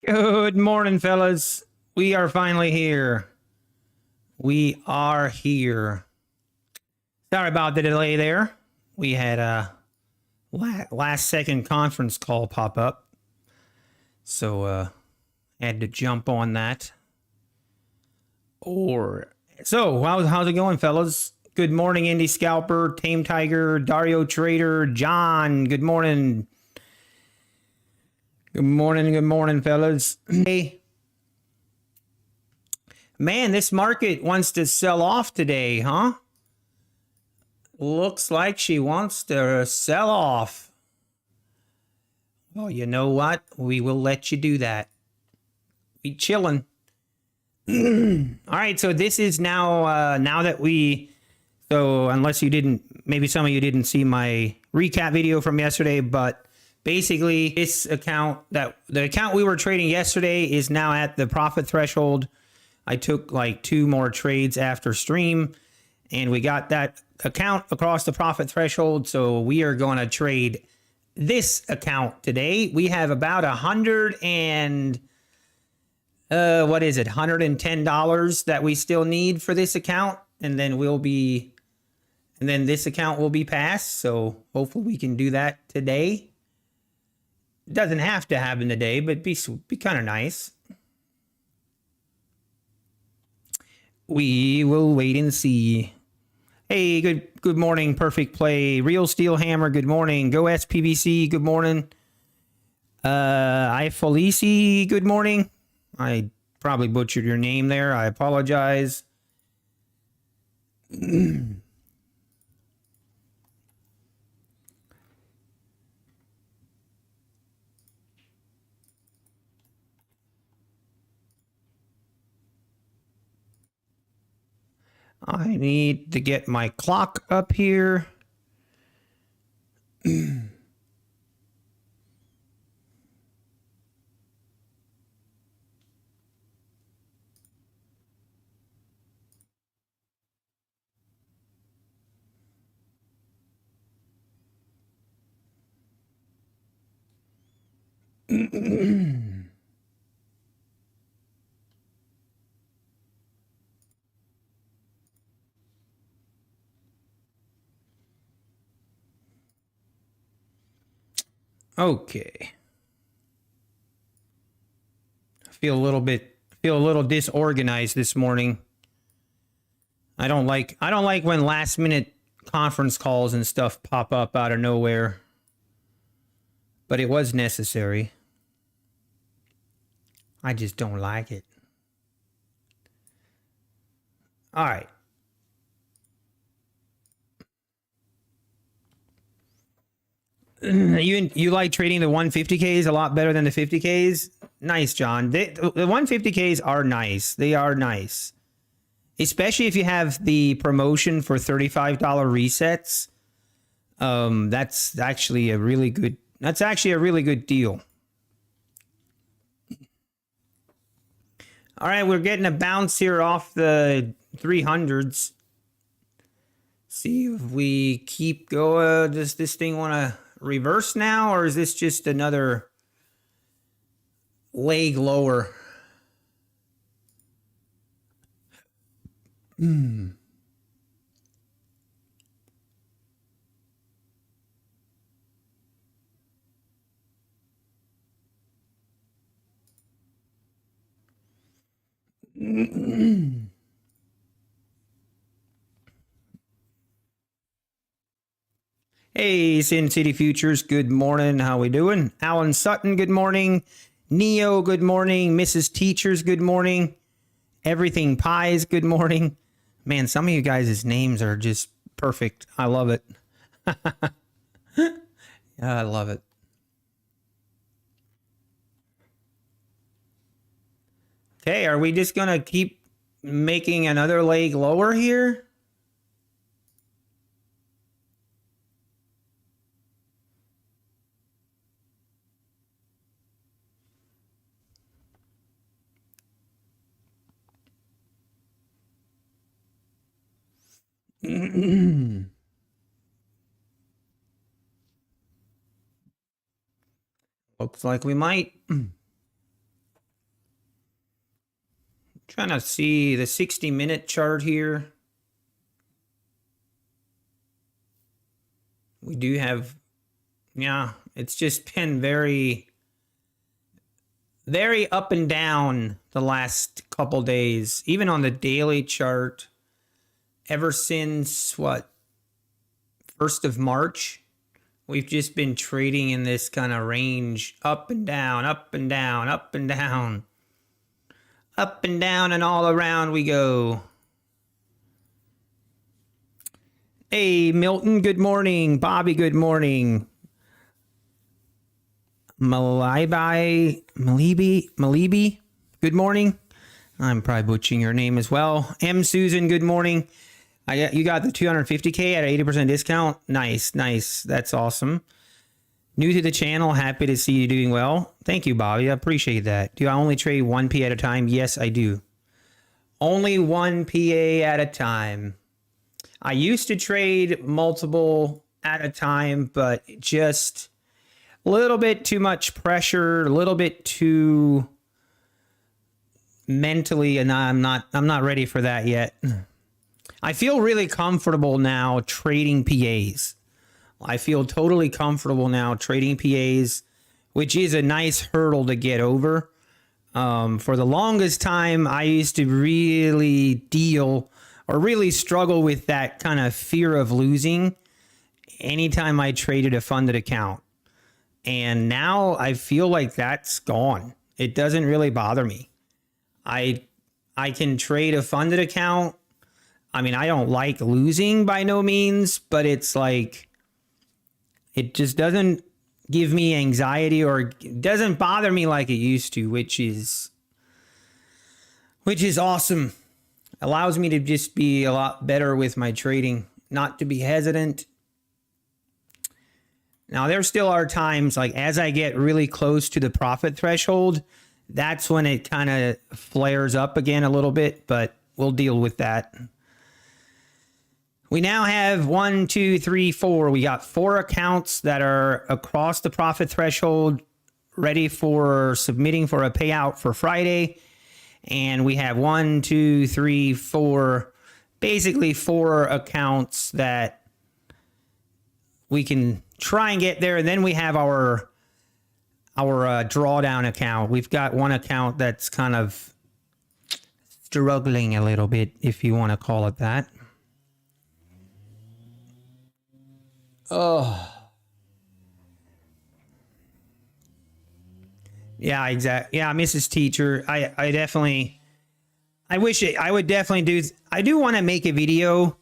Good morning, fellas. We are finally here. We are here. Sorry about the delay there. We had a last second conference call pop up. So had to jump on that. So how's it going, fellas? Good morning, Indie Scalper, Tame Tiger, Dario Trader, John. Good morning. Good morning, fellas. Hey. Man, this market wants to sell off today, huh? Looks like she wants to sell off. Well, you know what? We will let you do that. We chilling. All right, so this is now now that so unless you didn't, maybe some of you didn't see my recap video from yesterday, but basically this account, the account we were trading yesterday is now at the profit threshold. I took like 2 more trades after stream and we got that account across the profit threshold. So we are going to trade this account today. We have about $110 that we still need for this account. And then this account will be passed. So hopefully we can do that today. It doesn't have to happen today, but be kind of nice. We will wait and see. Hey, good morning, Perfect Play. Real Steel Hammer, good morning. Go SPBC, good morning. Ifalisi, good morning. I probably butchered your name there. I apologize. I need to get my clock up here. Okay. I feel a little disorganized this morning. I don't like when last minute conference calls and stuff pop up out of nowhere. But it was necessary. I just don't like it. All right. You like trading the 150Ks a lot better than the 50Ks? Nice, John. The 150Ks are nice. They are nice. Especially if you have the promotion for $35 resets. That's actually a really good deal. All right, we're getting a bounce here off the 300s. See if we keep going. Does this thing want to reverse now, or is this just another leg lower? Hey, Sin City Futures, good morning. How we doing? Alan Sutton, good morning. Neo, good morning. Mrs. Teachers, good morning. Everything Pies, good morning. Man, some of you guys' names are just perfect. I love it. I love it. Okay, are we just going to keep making another leg lower here? Looks like we might. Trying to see the 60-minute chart here. We do have, yeah, it's just been very, very up and down the last couple days, even on the daily chart, ever since what, 1st of March, we've just been trading in this kind of range, up and down, up and down, up and down, up and down, and all around we go. Hey, Milton, good morning. Bobby, good morning. Malibi, good morning. I'm probably butchering your name as well. M. Susan, good morning. You got the 250K at an 80% discount. Nice, nice. That's awesome. New to the channel, happy to see you doing well. Thank you, Bobby. I appreciate that. Do I only trade 1 P at a time? Yes, I do. Only 1 PA at a time. I used to trade multiple at a time, but just a little bit too much pressure, a little bit too mentally, and I'm not ready for that yet. I feel really comfortable now trading PAs. I feel totally comfortable now trading PAs, which is a nice hurdle to get over. For the longest time, I used to really deal or really struggle with that kind of fear of losing anytime I traded a funded account. And now I feel like that's gone. It doesn't really bother me. I can trade a funded account. I mean, I don't like losing by no means, but it's like, it just doesn't give me anxiety or doesn't bother me like it used to, which is awesome. Allows me to just be a lot better with my trading, not to be hesitant. Now, there still are times, like as I get really close to the profit threshold, that's when it kind of flares up again a little bit, but we'll deal with that. We now have 1, 2, 3, 4. We got 4 accounts that are across the profit threshold, ready for submitting for a payout for Friday. And we have 1, 2, 3, 4, basically 4 accounts that we can try and get there. And then we have our drawdown account. We've got one account that's kind of struggling a little bit, if you want to call it that. Oh. Yeah, exactly. Yeah, Mrs. Teacher. I definitely, I wish it, I would definitely do. I do want to make a video.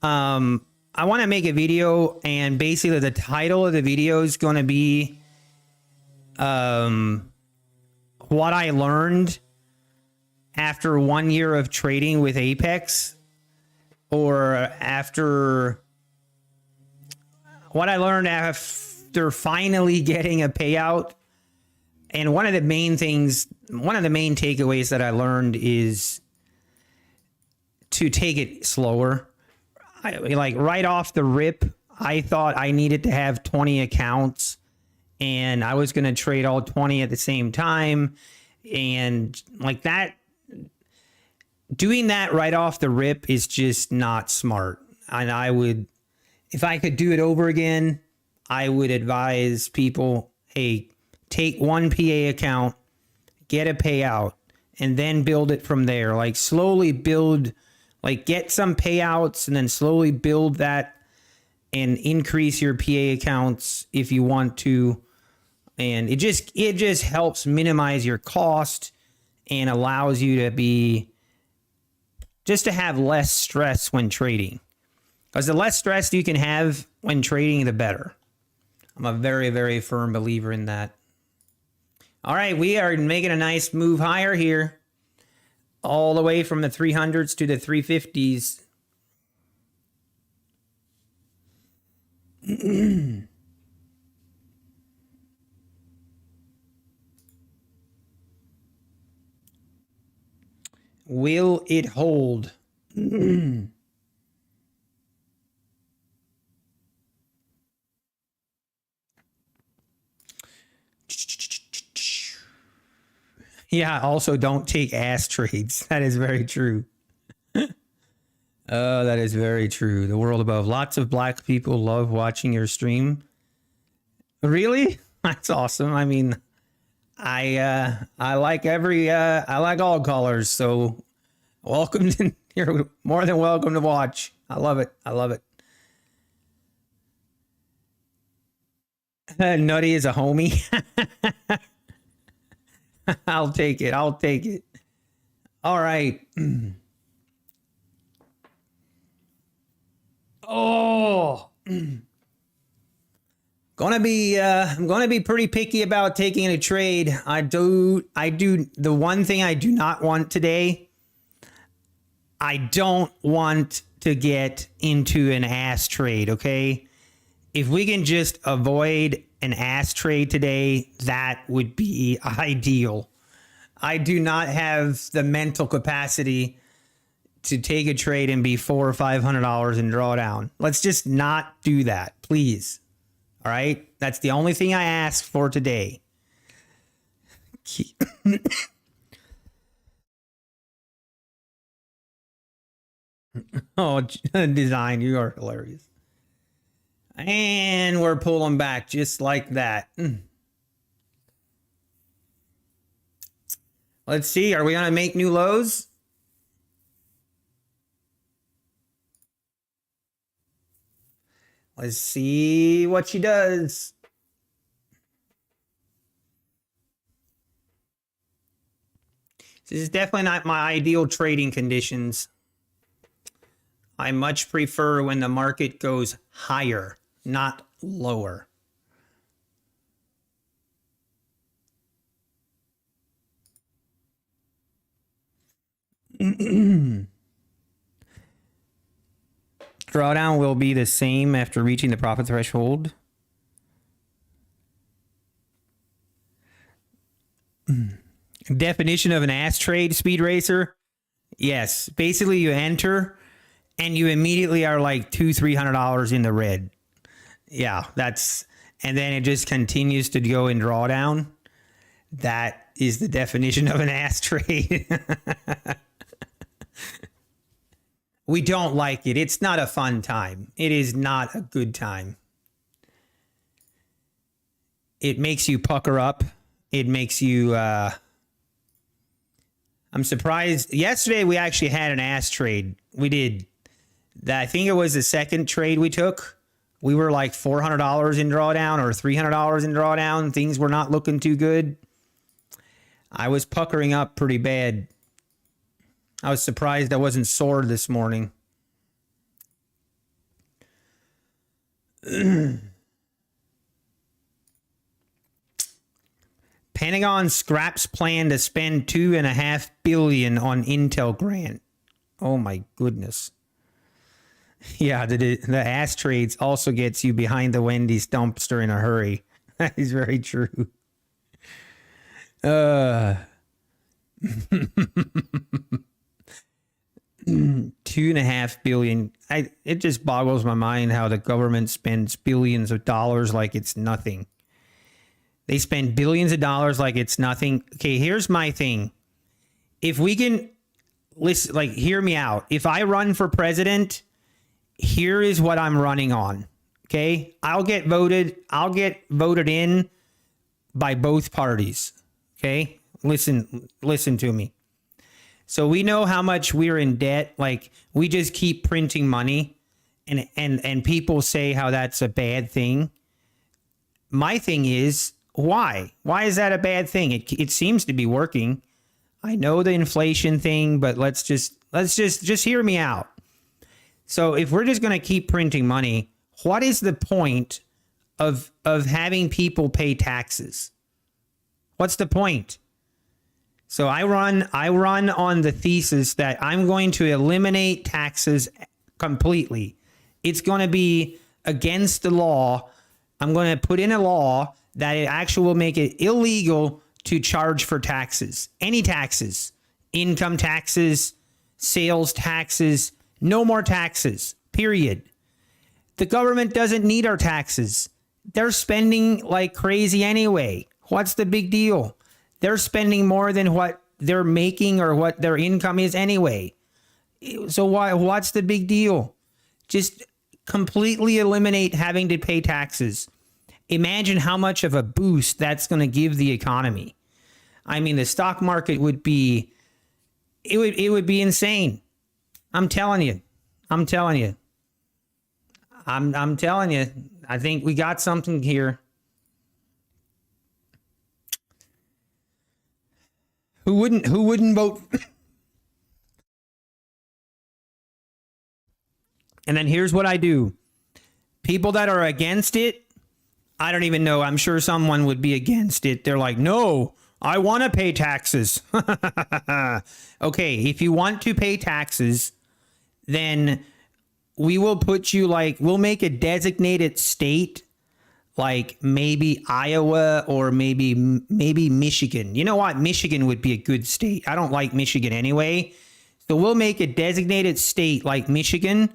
I want to make a video, and basically the title of the video is going to be what I learned after 1 year of trading with Apex, or after what I learned after finally getting a payout. And one of the main takeaways that I learned is to take it slower. Like right off the rip, I thought I needed to have 20 accounts and I was going to trade all 20 at the same time. And like that, doing that right off the rip is just not smart. And I would, if I could do it over again, I would advise people, hey, take 1 PA account, get a payout, and then build it from there. Like slowly build, like get some payouts and then slowly build that and increase your PA accounts if you want to. And it just helps minimize your cost and allows you to to have less stress when trading. Because the less stress you can have when trading, the better. I'm a very, very firm believer in that. All right, we are making a nice move higher here, all the way from the 300s to the 350s. Will it hold? Yeah, also don't take ass trades. That is very true. Oh, that is very true. The world above. Lots of black people love watching your stream. Really? That's awesome. I mean, I like I like all colors, so welcome to, you're more than welcome to watch. I love it. I love it. Nutty is a homie. I'll take it. I'll take it. All right. Oh, I'm gonna be pretty picky about taking a trade. I do the one thing I do not want today. I don't want to get into an ass trade, okay? If we can just avoid an ass trade today, that would be ideal. I do not have the mental capacity to take a trade and be $400 or $500 and draw down. Let's just not do that, please. All right? That's the only thing I ask for today. Oh, design, you are hilarious. And we're pulling back just like that. Let's see. Are we going to make new lows? Let's see what she does. This is definitely not my ideal trading conditions. I much prefer when the market goes higher, not lower. Drawdown will be the same after reaching the profit threshold. Definition of an ass trade, Speed Racer. Yes, basically you enter and you immediately are like $200-$300 in the red. Yeah, and then it just continues to go in drawdown. That is the definition of an ass trade. We don't like it. It's not a fun time. It is not a good time. It makes you pucker up. It makes you, I'm surprised. Yesterday, we actually had an ass trade. We did. I think it was the second trade we took. We were like $400 in drawdown or $300 in drawdown. Things were not looking too good. I was puckering up pretty bad. I was surprised I wasn't sore this morning. Pentagon scraps plan to spend $2.5 billion on Intel grant. Oh my goodness. Yeah, the ass trades also gets you behind the Wendy's dumpster in a hurry. That is very true. $2.5 billion. It just boggles my mind how the government spends billions of dollars like it's nothing. They spend billions of dollars like it's nothing. Okay, here's my thing. If we can listen, like, hear me out. If I run for president, here is what I'm running on. Okay, I'll get voted in by both parties. Okay, listen to me. So we know how much we're in debt. Like, we just keep printing money, and people say how that's a bad thing. My thing is, why? Why is that a bad thing? It seems to be working. I know the inflation thing, but let's just hear me out. So if we're just going to keep printing money, what is the point of having people pay taxes? What's the point? So I run on the thesis that I'm going to eliminate taxes completely. It's going to be against the law. I'm going to put in a law that it actually will make it illegal to charge for taxes. Any taxes, income taxes, sales taxes, no more taxes, period. The government doesn't need our taxes. They're spending like crazy anyway. What's the big deal? They're spending more than what they're making or what their income is anyway. So what's the big deal? Just completely eliminate having to pay taxes. Imagine how much of a boost that's going to give the economy. I mean, the stock market would be, it would be insane. I'm telling you. I'm telling you. I'm telling you. I think we got something here. Who wouldn't vote? And then here's what I do. People that are against it, I don't even know. I'm sure someone would be against it. They're like, no, I want to pay taxes. Okay, if you want to pay taxes, then we will put you we'll make a designated state, like maybe Iowa or maybe Michigan. You know what? Michigan would be a good state. I don't like Michigan anyway. So we'll make a designated state like Michigan.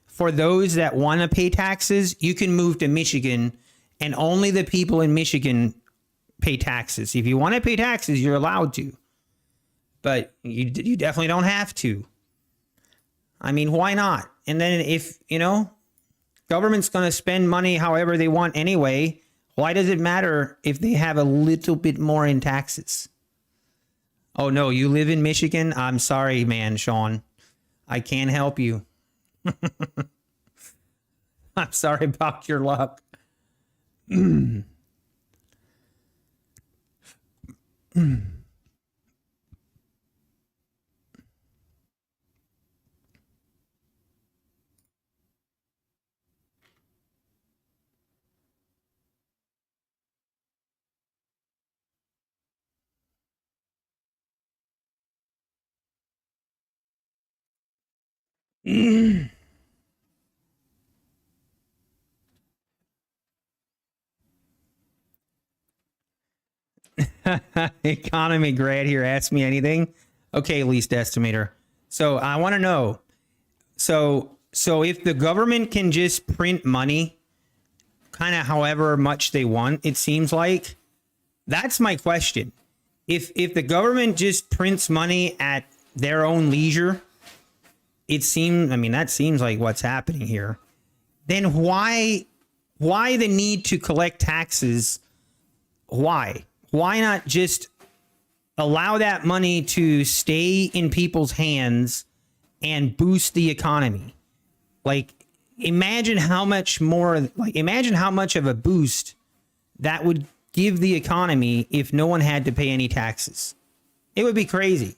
For those that want to pay taxes, you can move to Michigan, and only the people in Michigan pay taxes. If you want to pay taxes, you're allowed to. But you definitely don't have to. I mean, why not? And then if, government's going to spend money however they want anyway, why does it matter if they have a little bit more in taxes? Oh, no, you live in Michigan? I'm sorry, man, Sean. I can't help you. I'm sorry about your luck. Economy grad here, ask me anything. Okay, least estimator. So I want to know. So if the government can just print money, kind of however much they want, it seems like, that's my question. If the government just prints money at their own leisure, that seems like what's happening here. Then why the need to collect taxes? Why? Why not just allow that money to stay in people's hands and boost the economy? Imagine how much of a boost that would give the economy if no one had to pay any taxes. It would be crazy.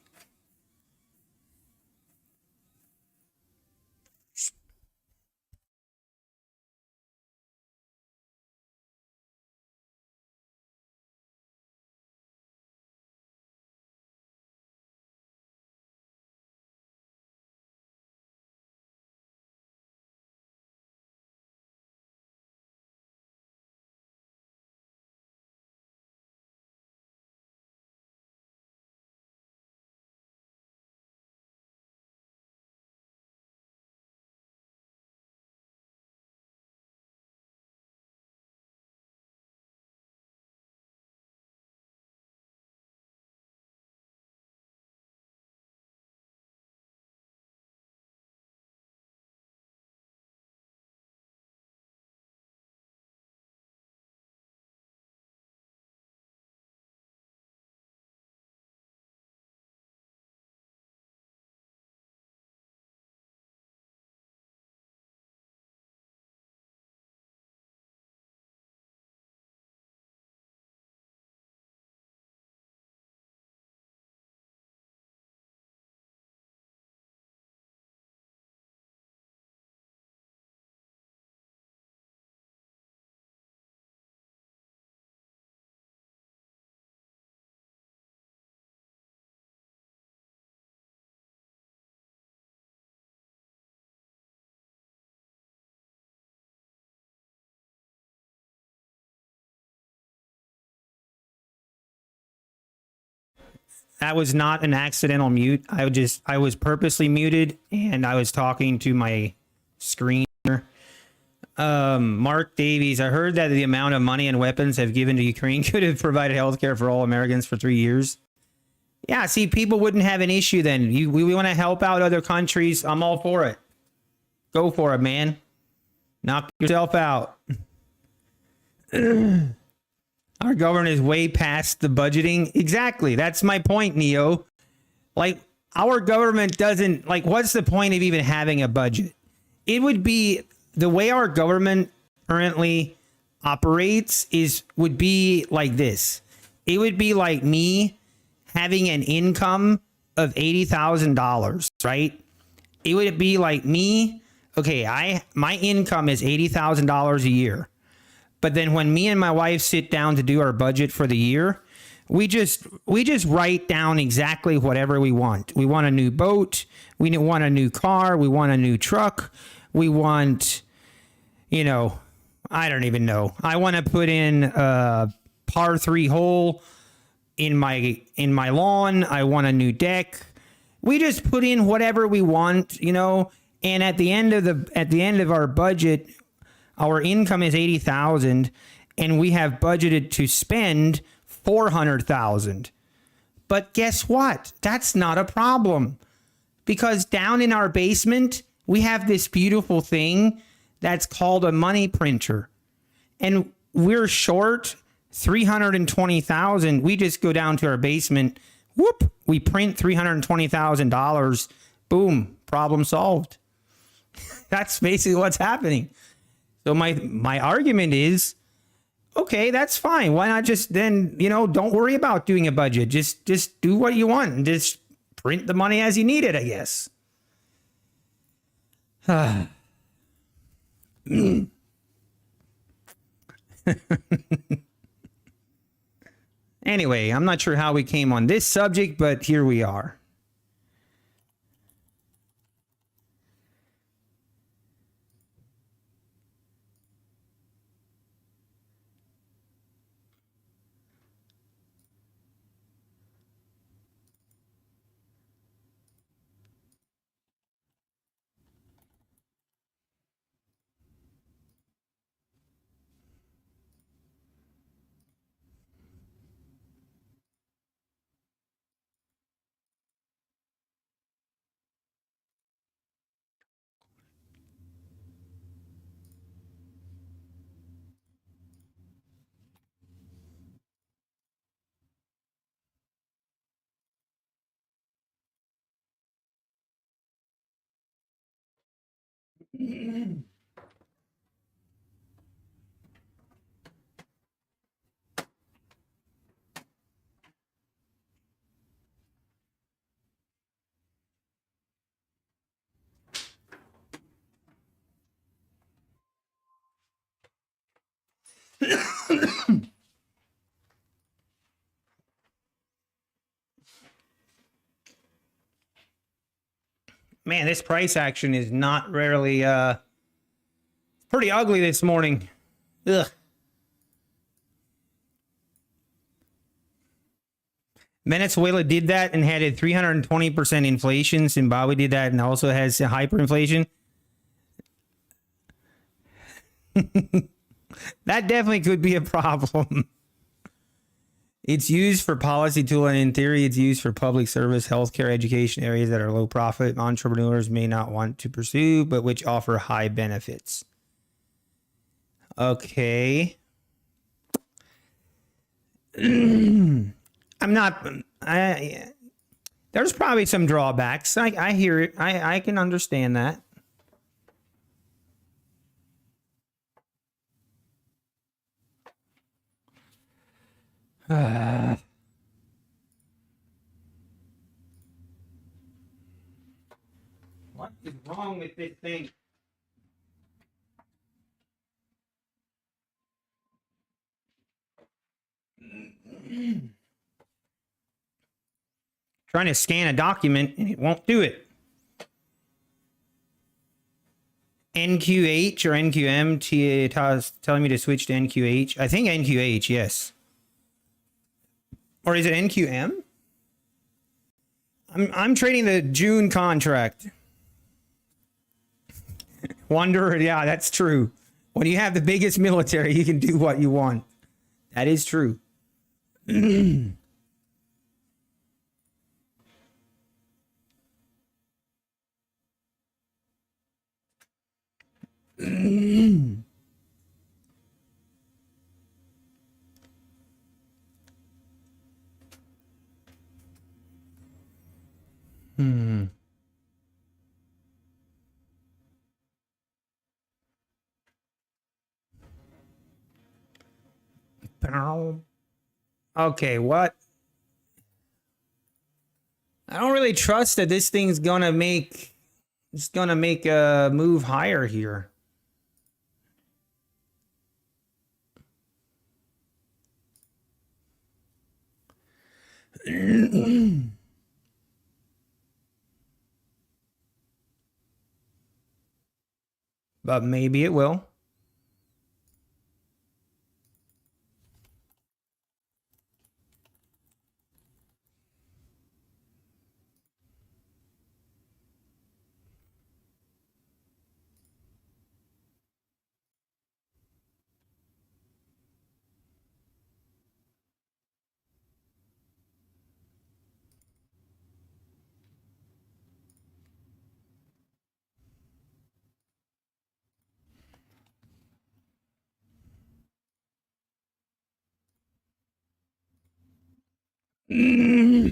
That was not an accidental mute. I was purposely muted, and I was talking to my screen. Mark Davies, I heard that the amount of money and weapons have given to Ukraine could have provided healthcare for all Americans for 3 years. Yeah, see, people wouldn't have an issue then. We want to help out other countries. I'm all for it. Go for it, man. Knock yourself out. Our government is way past the budgeting. Exactly. That's my point, Neo. Like, our government doesn't, like, what's the point of even having a budget? It would be, the way our government currently operates would be like this. It would be like me having an income of $80,000, right? It would be like me, okay, my income is $80,000 a year. But then when me and my wife sit down to do our budget for the year, we just write down exactly whatever we want. We want a new boat, we want a new car, we want a new truck, we want, you know, I don't even know. I want to put in a par 3 hole in my lawn. I want a new deck. We just put in whatever we want, you know, and at the end of our budget, our income is 80,000 and we have budgeted to spend 400,000. But guess what? That's not a problem, because down in our basement, we have this beautiful thing that's called a money printer, and we're short 320,000. We just go down to our basement, whoop, we print $320,000. Boom, problem solved. That's basically what's happening. So my argument is, okay, that's fine. Why not just then, you know, don't worry about doing a budget. Just do what you want and just print the money as you need it, I guess. Anyway, I'm not sure how we came on this subject, but here we are. Man, this price action is not rarely pretty ugly this morning. Ugh. Venezuela did that and had a 320% inflation. Zimbabwe did that and also has hyperinflation. That definitely could be a problem. It's used for policy tool, and in theory, it's used for public service, healthcare, education areas that are low profit, entrepreneurs may not want to pursue, but which offer high benefits. Okay. There's probably some drawbacks. I hear it. I can understand that. What is wrong with this thing? Trying to scan a document and it won't do it. NQH or NQM telling me to switch to NQH. I think NQH, yes. Or is it NQM? I'm trading the June contract. Wonder, yeah, that's true. When you have the biggest military, you can do what you want. That is true. Okay, what? I don't really trust that this thing's gonna make a move higher here. But maybe it will. Hmm.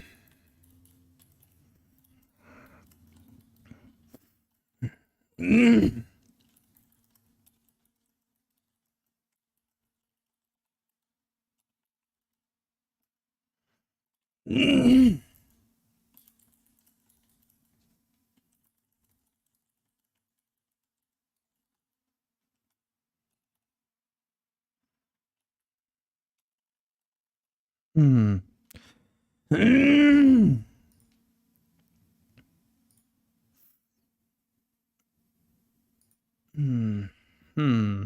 Hmm. Hmm.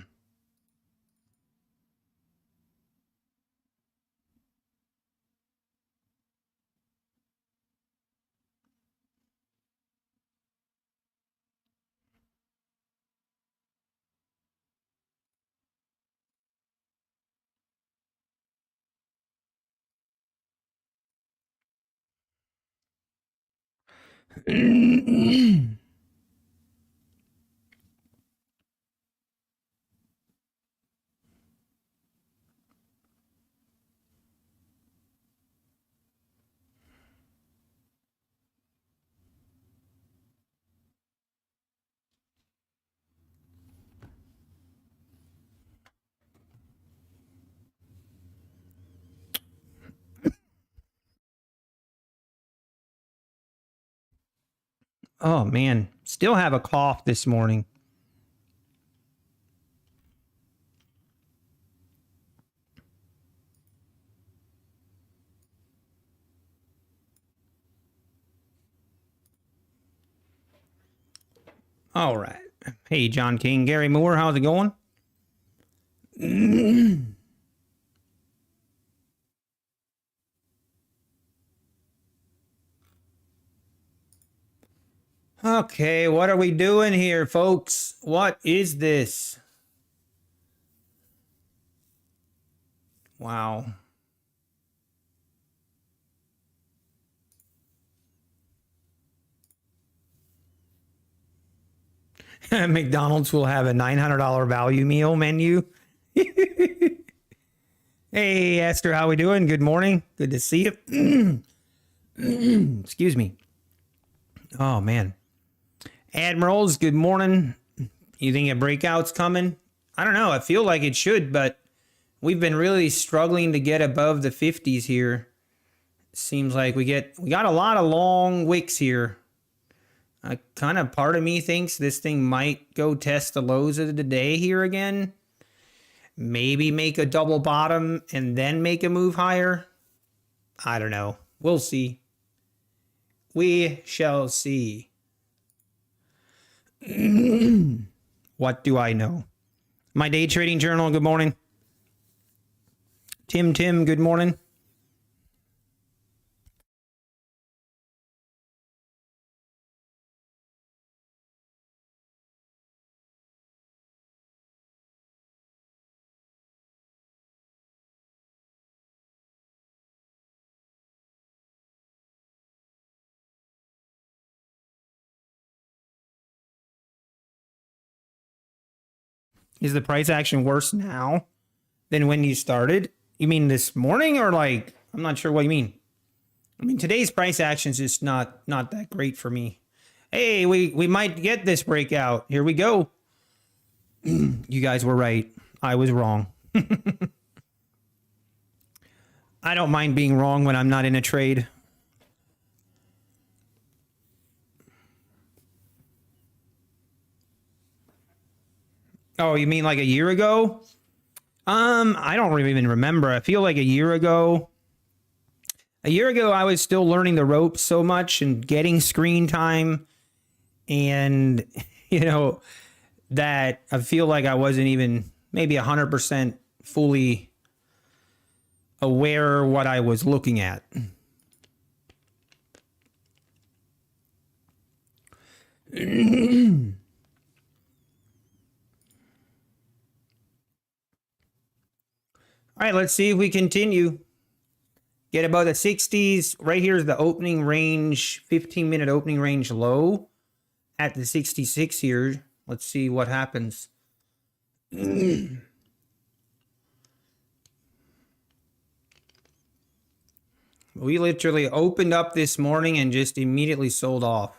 Oh man, still have a cough this morning. All right. Hey, John King, Gary Moore, how's it going? Okay, what are we doing here, folks? What is this? Wow. McDonald's will have a $900 value meal menu. Hey, Esther, how we doing? Good morning. Good to see you. Excuse me. Oh, man. Admirals, good morning. You think a breakout's coming? I don't know. I feel like it should, but we've been really struggling to get above the 50s here. Seems like we got a lot of long wicks here. Kind of part of me thinks this thing might go test the lows of the day here again. Maybe make a double bottom and then make a move higher. I don't know. We'll see. We shall see. What do I know? My day trading journal, good morning. Tim, good morning. Is the price action worse now than when you started? You mean this morning, or like, I'm not sure what you mean. I mean, today's price action is just not that great for me. Hey, we might get this breakout. Here we go. You guys were right. I was wrong. I don't mind being wrong when I'm not in a trade. Oh, you mean like a year ago? I don't even remember. I feel like a year ago I was still learning the ropes so much and getting screen time, and you know, that I feel like I wasn't even maybe 100% fully aware what I was looking at. All right, let's see if we continue. Get above the 60s. Right here is the opening range, 15-minute opening range low at the 66 here. Let's see what happens. We literally opened up this morning and just immediately sold off.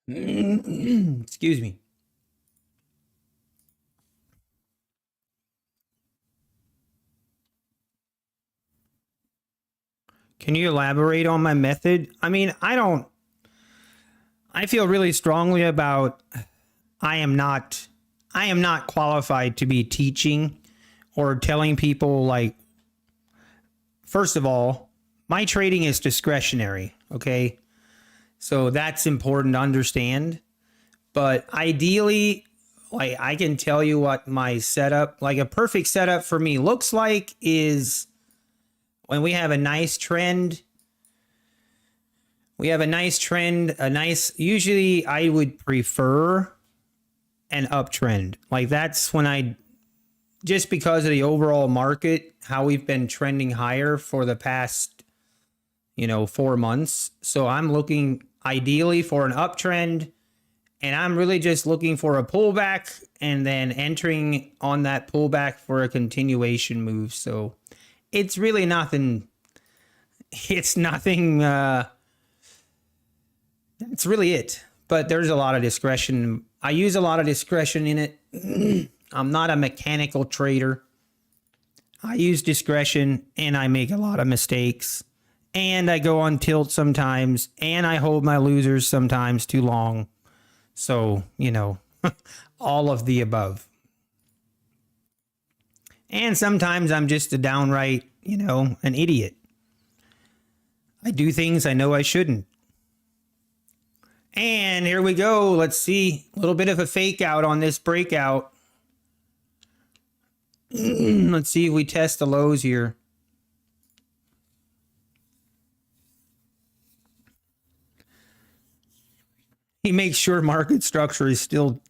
Excuse me. Can you elaborate on my method? I mean, I feel really strongly about I am not qualified to be teaching or telling people, like, first of all, my trading is discretionary, okay? So that's important to understand. But ideally, like, I can tell you what my setup, like a perfect setup for me looks like, is when we have a nice trend. Usually I would prefer an uptrend. Like, that's when just because of the overall market, how we've been trending higher for the past, 4 months. So I'm looking ideally for an uptrend, and I'm really just looking for a pullback and then entering on that pullback for a continuation move. So it's really nothing. It's nothing. That's really it. But there's a lot of discretion. I use a lot of discretion in it. I'm not a mechanical trader. I use discretion, and I make a lot of mistakes. And I go on tilt sometimes, and I hold my losers sometimes too long. So, all of the above. And sometimes I'm just a downright, an idiot. I do things I know I shouldn't. And here we go. Let's see. A little bit of a fake out on this breakout. Let's see if we test the lows here. He makes sure market structure is still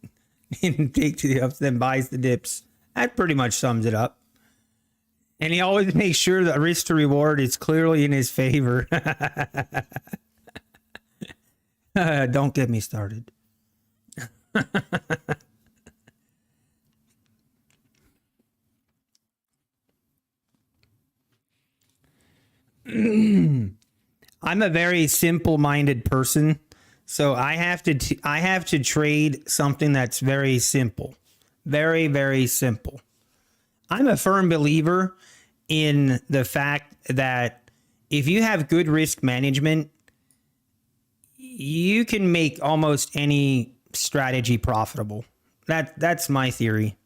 in take to the ups, then buys the dips. That pretty much sums it up. And he always makes sure the risk to reward is clearly in his favor. Don't get me started. I'm a very simple-minded person, so I have to trade something that's very simple. Very, very simple. I'm a firm believer in the fact that if you have good risk management, you can make almost any strategy profitable. That's my theory.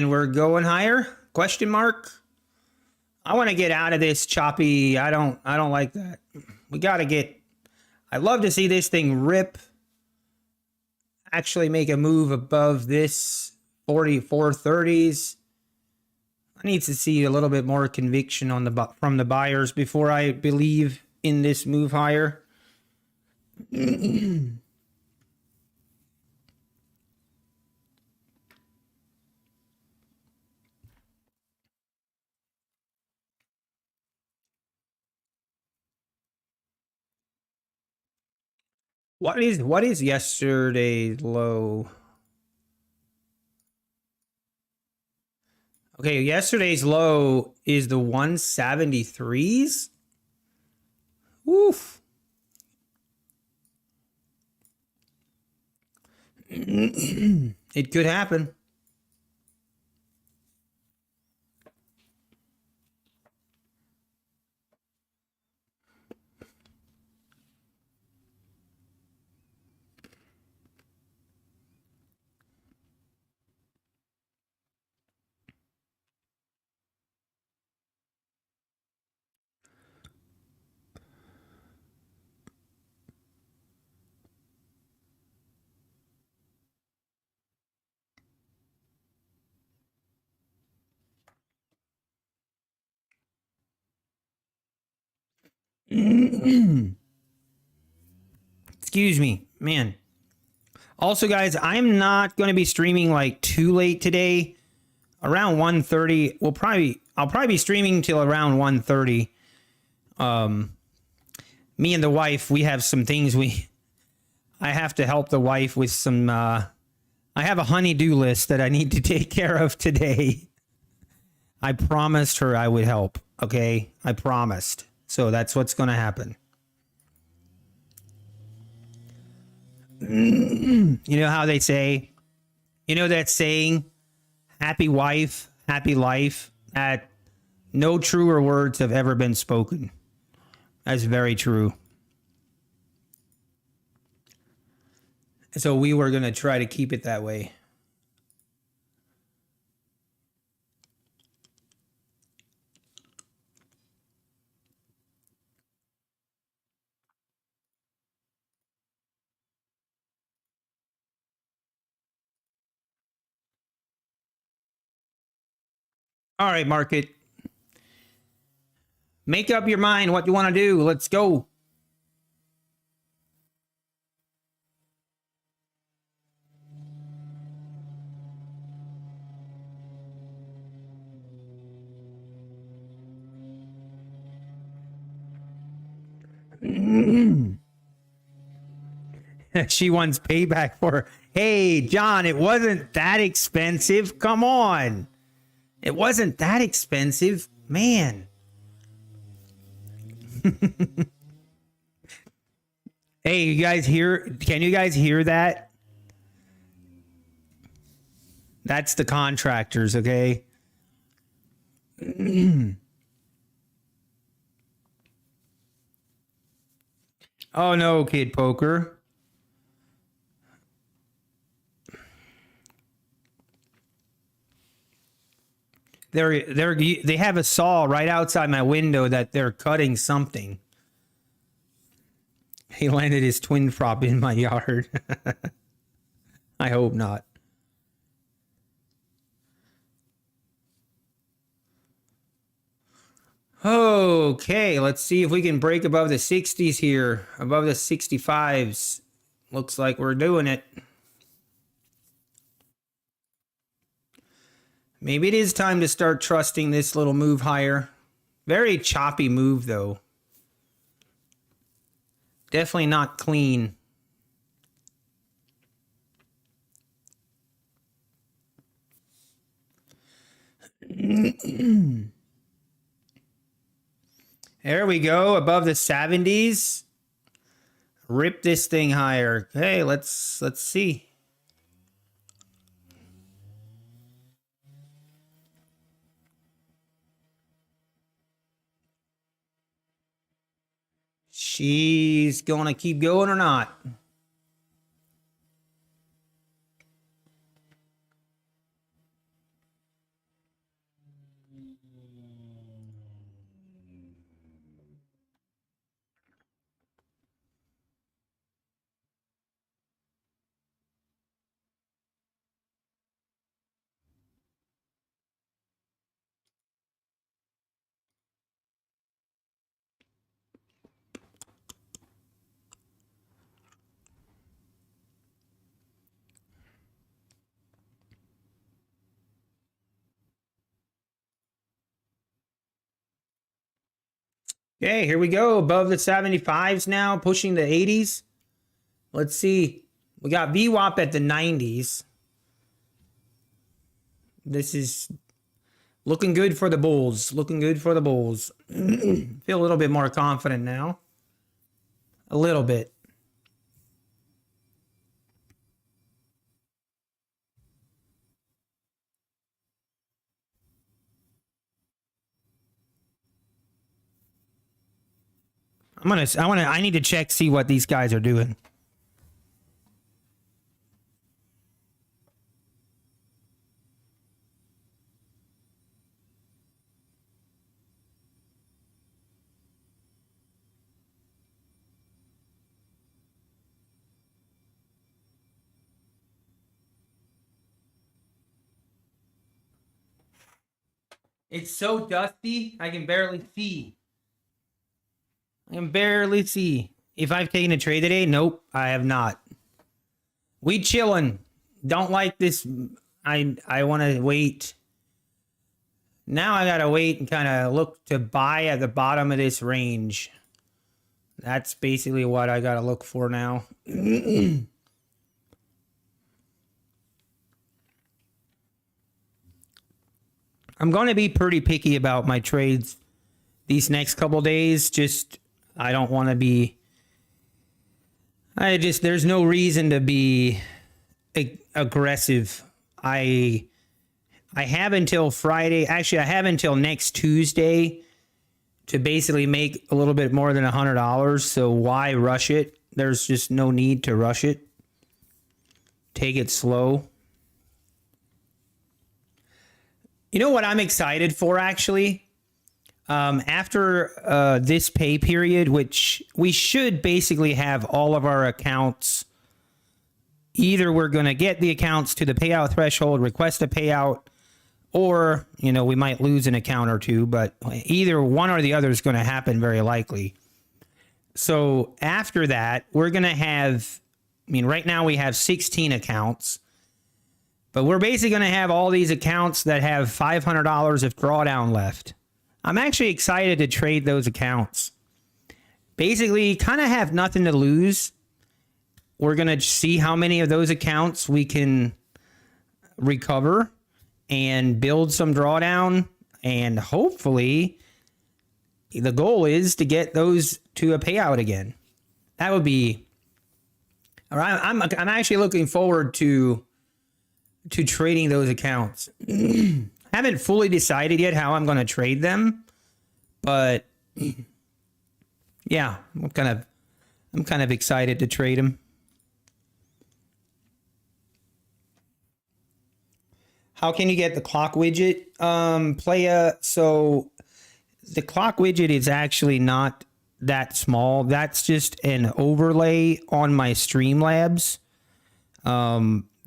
And we're going higher? Question mark? I want to get out of this choppy. I don't like that. We got to get, I'd love to see this thing rip. Actually make a move above this 44.30s. I need to see a little bit more conviction on from the buyers before I believe in this move higher. What is yesterday's low? Okay, yesterday's low is the 173s. Woof. It could happen. Excuse me, man. Also, guys, I'm not going to be streaming like too late today. Around 1:30, I'll probably be streaming till around 1:30. Me and the wife, we have some things I have to help the wife with some. I have a honey-do list that I need to take care of today. I promised her I would help. Okay, I promised. So that's what's going to happen. You know how they say, you know that saying, happy wife, happy life? That no truer words have ever been spoken. That's very true. So we were going to try to keep it that way. All right, market. Make up your mind what you want to do. Let's go. She wants payback for, hey, John, it wasn't that expensive. Come on. It wasn't that expensive. Man. Hey, you guys hear? Can you guys hear that? That's the contractors, okay? Oh no, Kid Poker. They have a saw right outside my window that they're cutting something. He landed his twin prop in my yard. I hope not. Okay, let's see if we can break above the 60s here, above the 65s. Looks like we're doing it. Maybe it is time to start trusting this little move higher. Very choppy move, though. Definitely not clean. There we go, above the 70s. Rip this thing higher. Hey, let's see. She's gonna keep going or not? Okay, here we go. Above the 75s now, pushing the 80s. Let's see. We got VWAP at the 90s. This is looking good for the bulls. Looking good for the bulls. Feel a little bit more confident now. A little bit. I need to check, see what these guys are doing. It's so dusty, I can barely see. I can barely see. If I've taken a trade today, nope, I have not. We chilling. Don't like this. I want to wait. Now I gotta wait and kind of look to buy at the bottom of this range. That's basically what I gotta look for now. I'm going to be pretty picky about my trades these next couple days. Just, I don't want to be, there's no reason to be aggressive. I have until Friday. Actually, I have until next Tuesday to basically make a little bit more than $100. So why rush it? There's just no need to rush it. Take it slow. You know what I'm excited for, actually? After this pay period, which we should basically have all of our accounts, either we're going to get the accounts to the payout threshold, request a payout, or, you know, we might lose an account or two, but either one or the other is going to happen very likely. So after that, we're going to have, I mean, right now we have 16 accounts. But we're basically going to have all these accounts that have $500 of drawdown left. I'm actually excited to trade those accounts. Basically, kind of have nothing to lose. We're going to see how many of those accounts we can recover and build some drawdown. And hopefully, the goal is to get those to a payout again. That would be... All right, I'm actually looking forward to trading those accounts. Haven't fully decided yet how I'm going to trade them, but yeah, I'm kind of excited to trade them. How can you get the clock widget? So the clock widget is actually not that small. That's just an overlay on my Streamlabs.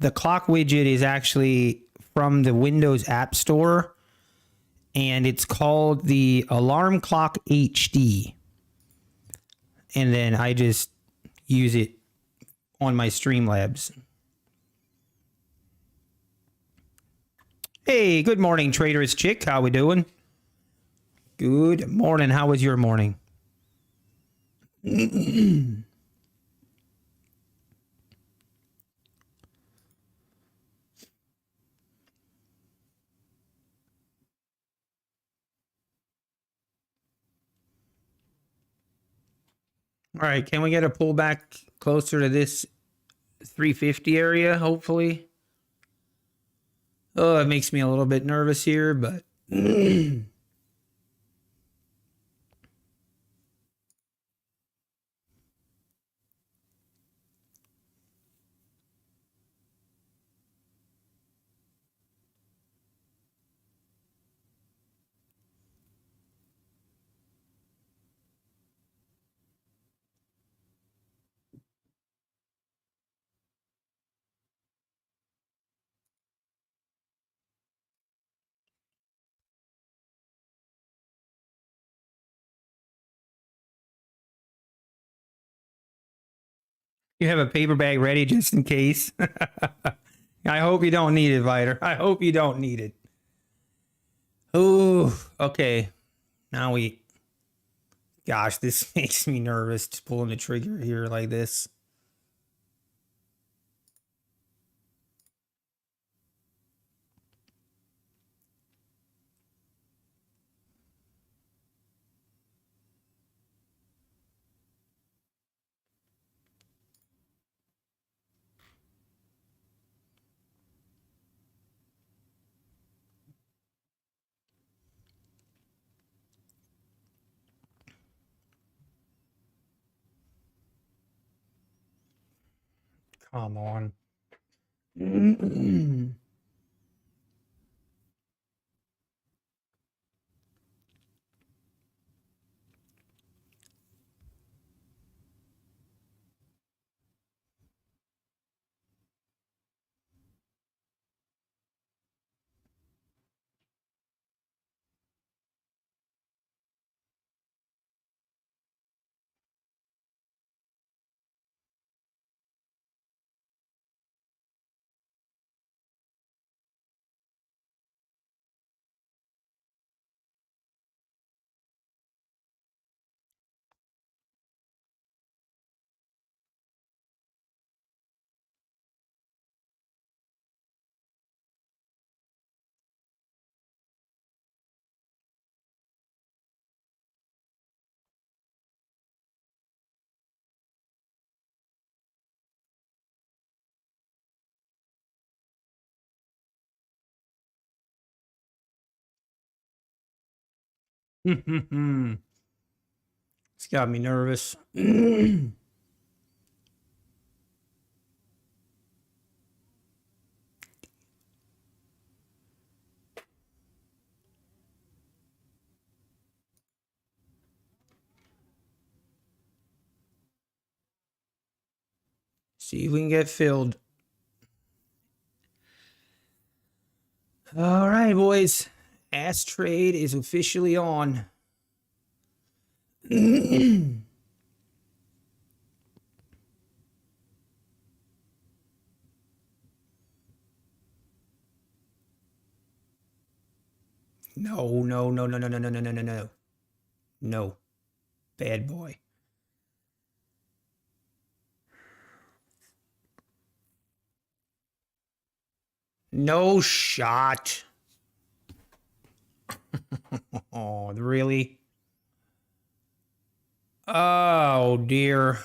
The clock widget is actually from the Windows App Store, and it's called the Alarm Clock HD. And then I just use it on my Streamlabs. Hey, good morning, Trader's Chick. How we doing? Good morning. How was your morning? All right, can we get a pullback closer to this 350 area, hopefully? Oh, it makes me a little bit nervous here, but... You have a paper bag ready just in case. I hope you don't need it, Viter. I hope you don't need it. Ooh, okay. Now we Gosh, this makes me nervous to pulling the trigger here like this. Come on. It's got me nervous. See if we can get filled. All right, boys. Ass trade is officially on. No, no, no, no, no, no, no, no, no, no, no. No. Bad boy. No shot. Oh, really? Oh, dear.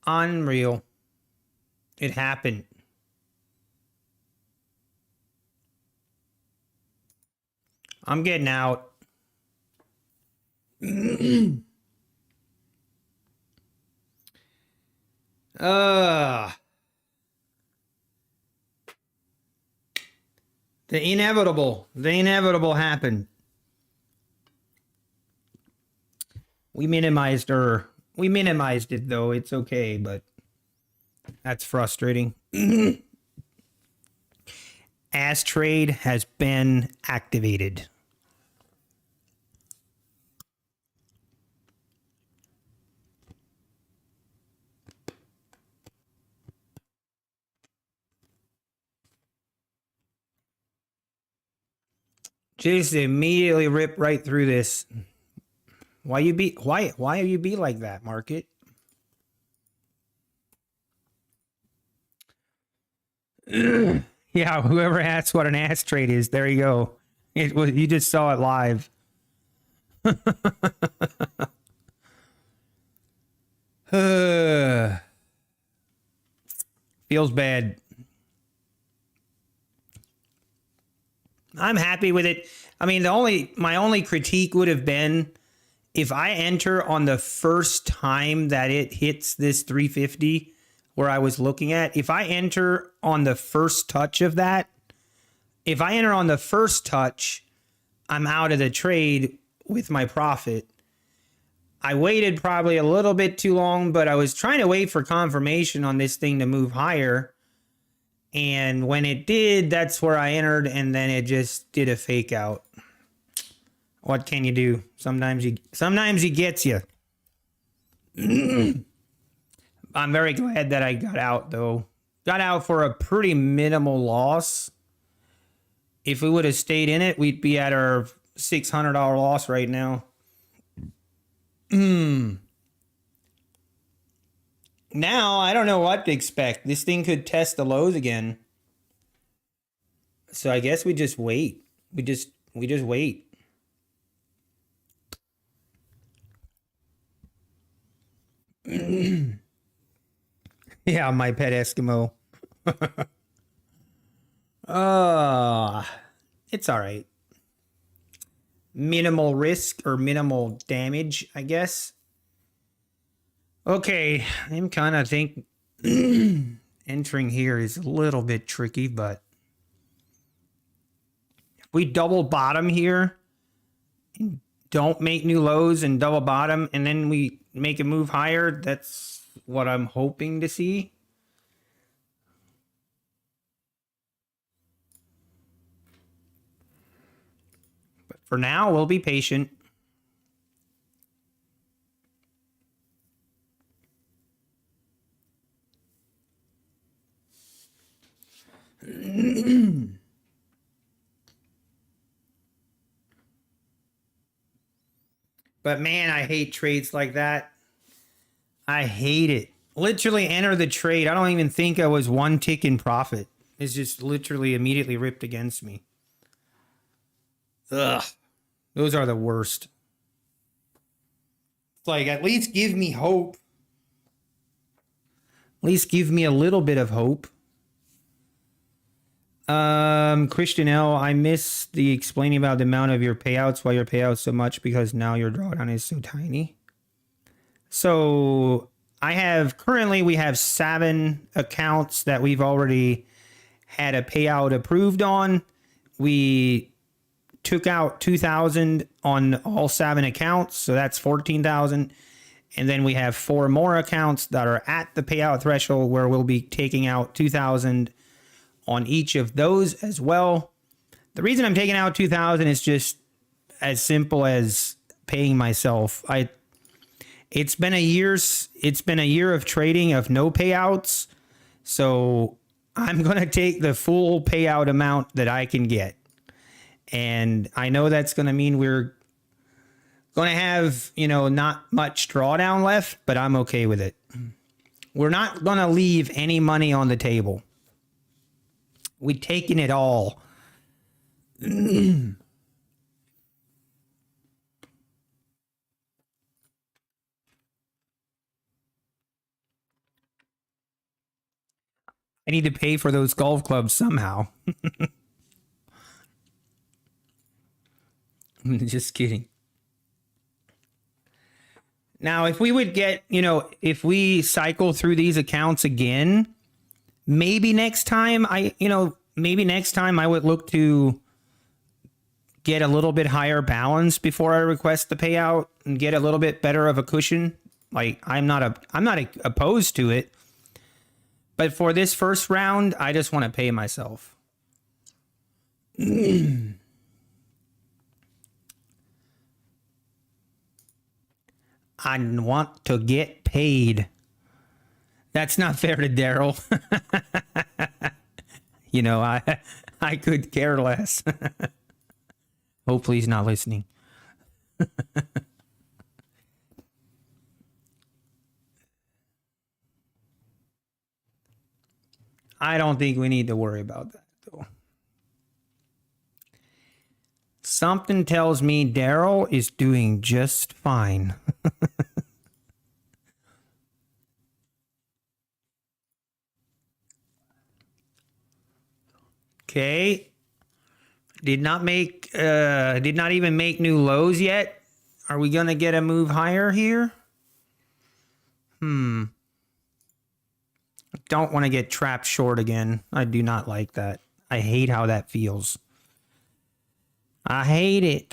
Unreal. It happened. I'm getting out. The inevitable happened. We minimized it though. It's okay, but that's frustrating. As trade has been activated. Just immediately rip right through this. Why you be like that, market? Yeah, whoever asks what an ass trade is, there you go. You just saw it live. Feels bad. I'm happy with it. I mean, my only critique would have been if I enter on the first time that it hits this 350 where I was looking at, if I enter on the first touch of that, if I enter on the first touch, I'm out of the trade with my profit. I waited probably a little bit too long, but I was trying to wait for confirmation on this thing to move higher. And when it did, that's where I entered, and then it just did a fake out. What can you do? Sometimes he gets you. I'm very glad that I got out though. got out for a pretty minimal loss. If we would have stayed in it, we'd be at our $600 loss right now. Now, I don't know what to expect. This thing could test the lows again. So I guess we just wait. We just wait. Yeah, my pet Eskimo. It's all right. Minimal risk or minimal damage, I guess. Okay, I'm kind of think entering here is a little bit tricky, but if we double bottom here, and don't make new lows and double bottom, and then we make a move higher, that's what I'm hoping to see. But for now, we'll be patient. But man, I hate trades like that. I hate it. Literally enter the trade. I don't even think I was one tick in profit. It's just literally immediately ripped against me. Ugh. Those are the worst. It's like, at least give me hope. At least give me a little bit of hope. Christian L, I miss the explaining about the amount of your payouts, why your payouts so much, because now your drawdown is so tiny. So currently we have 7 accounts that we've already had a payout approved on. We took out 2,000 on all 7 accounts, so that's 14,000. And then we have 4 more accounts that are at the payout threshold where we'll be taking out 2,000 on each of those as well. The reason I'm taking out 2,000 is just as simple as paying myself. It's been a year of trading of no payouts, so I'm going to take the full payout amount that I can get. And I know that's going to mean we're going to have, not much drawdown left, but I'm okay with it. We're not going to leave any money on the table. We're taking it all. I need to pay for those golf clubs somehow. Just kidding. Now, if we would get, if we cycle through these accounts again, maybe next time I would look to get a little bit higher balance before I request the payout and get a little bit better of a cushion. Like I'm not opposed to it. But for this first round, I just want to pay myself. I want to get paid. That's not fair to Daryl. I could care less. Hopefully he's not listening. I don't think we need to worry about that, though. Something tells me Daryl is doing just fine. Okay. Did not even make new lows yet. Are we going to get a move higher here? Don't want to get trapped short again. I do not like that. I hate how that feels. I hate it.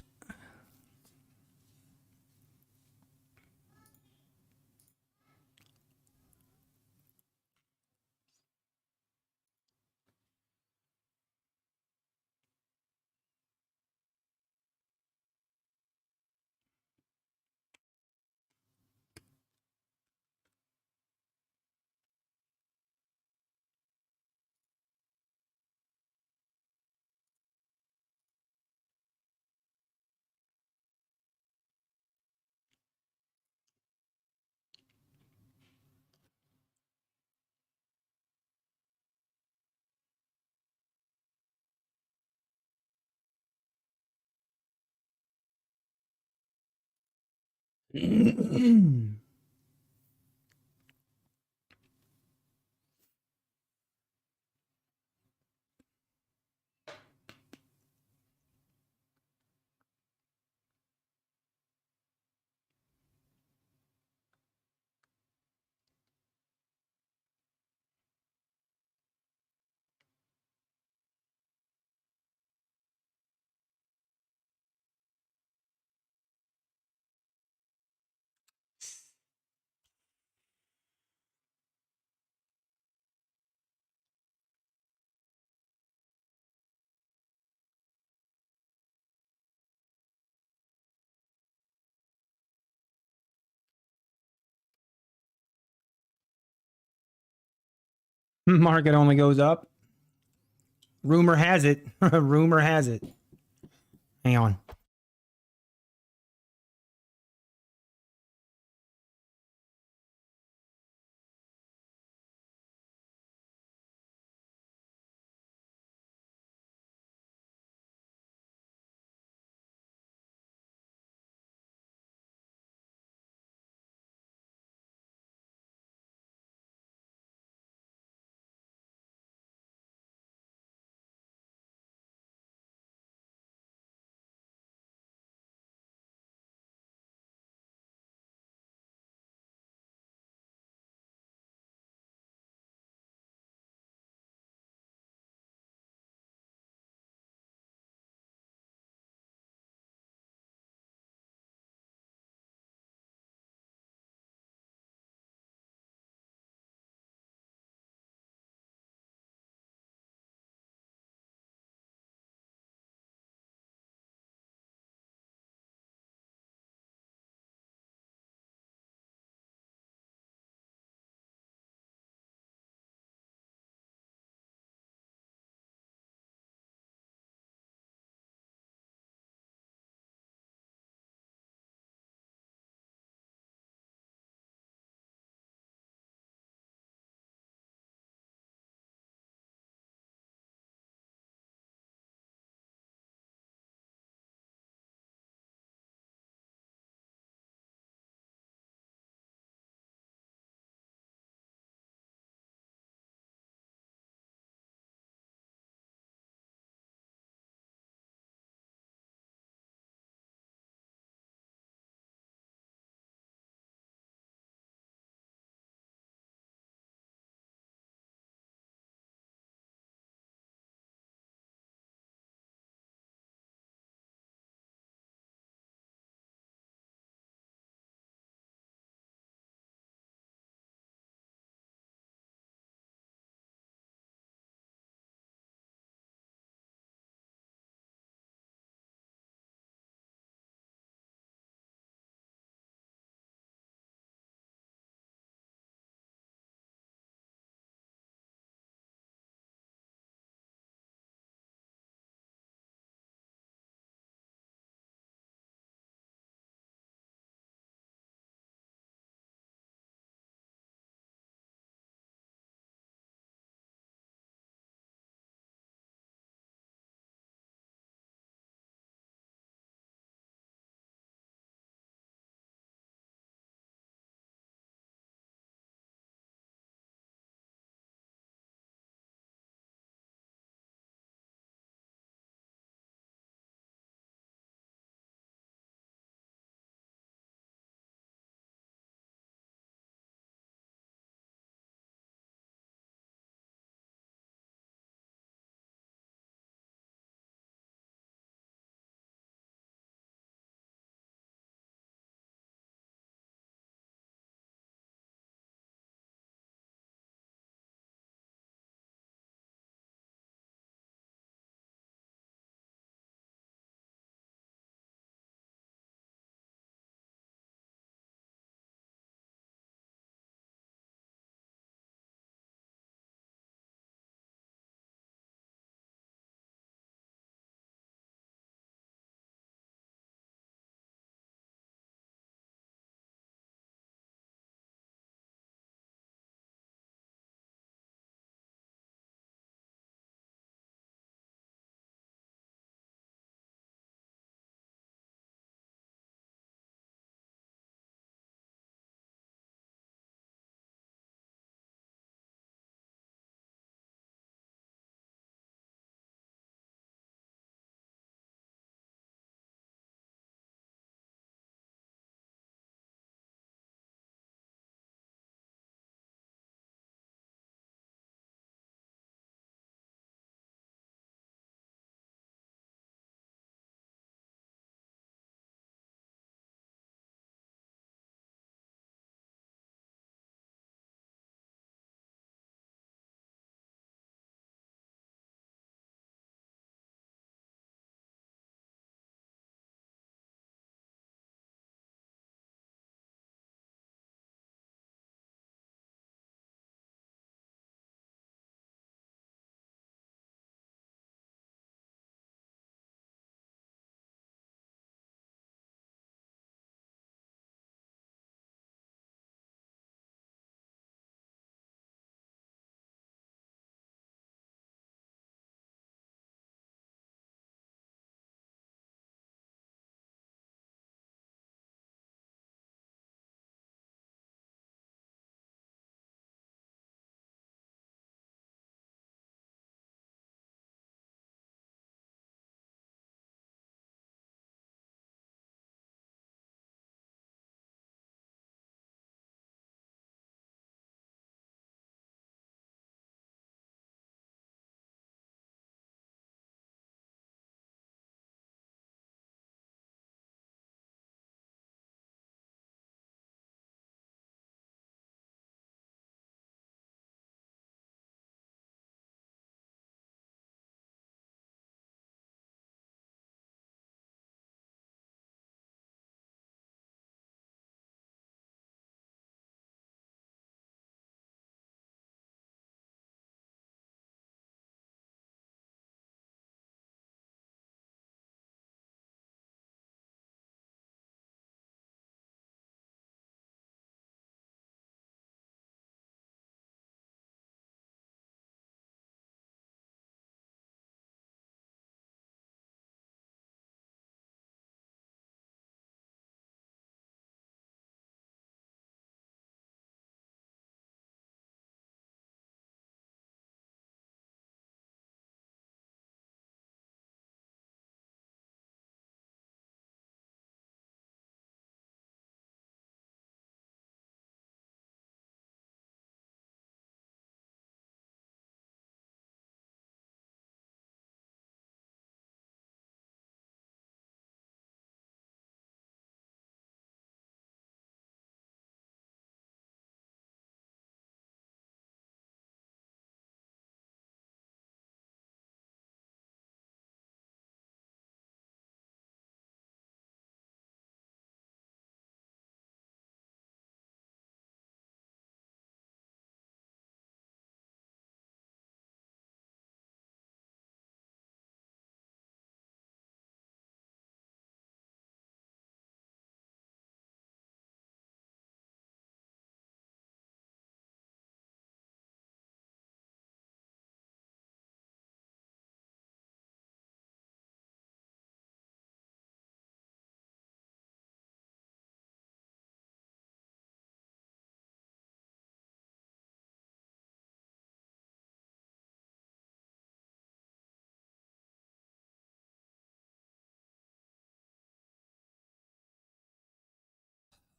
Market only goes up. Rumor has it. Rumor has it. Hang on.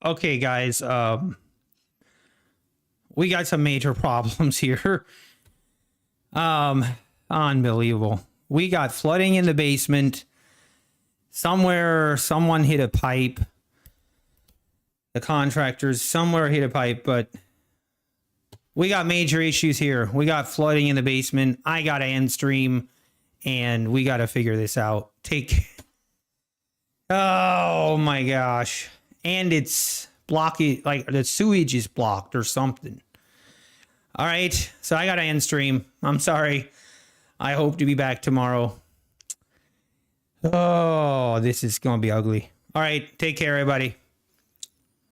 Okay, guys. We got some major problems here. Unbelievable. We got flooding in the basement. Somewhere, someone hit a pipe. The contractors somewhere hit a pipe, but we got major issues here. We got flooding in the basement. I got to end stream, and we got to figure this out. Oh my gosh. And it's blocky, like the sewage is blocked or something. All right, so I got to end stream. I'm sorry. I hope to be back tomorrow. Oh, this is going to be ugly. All right, take care, everybody.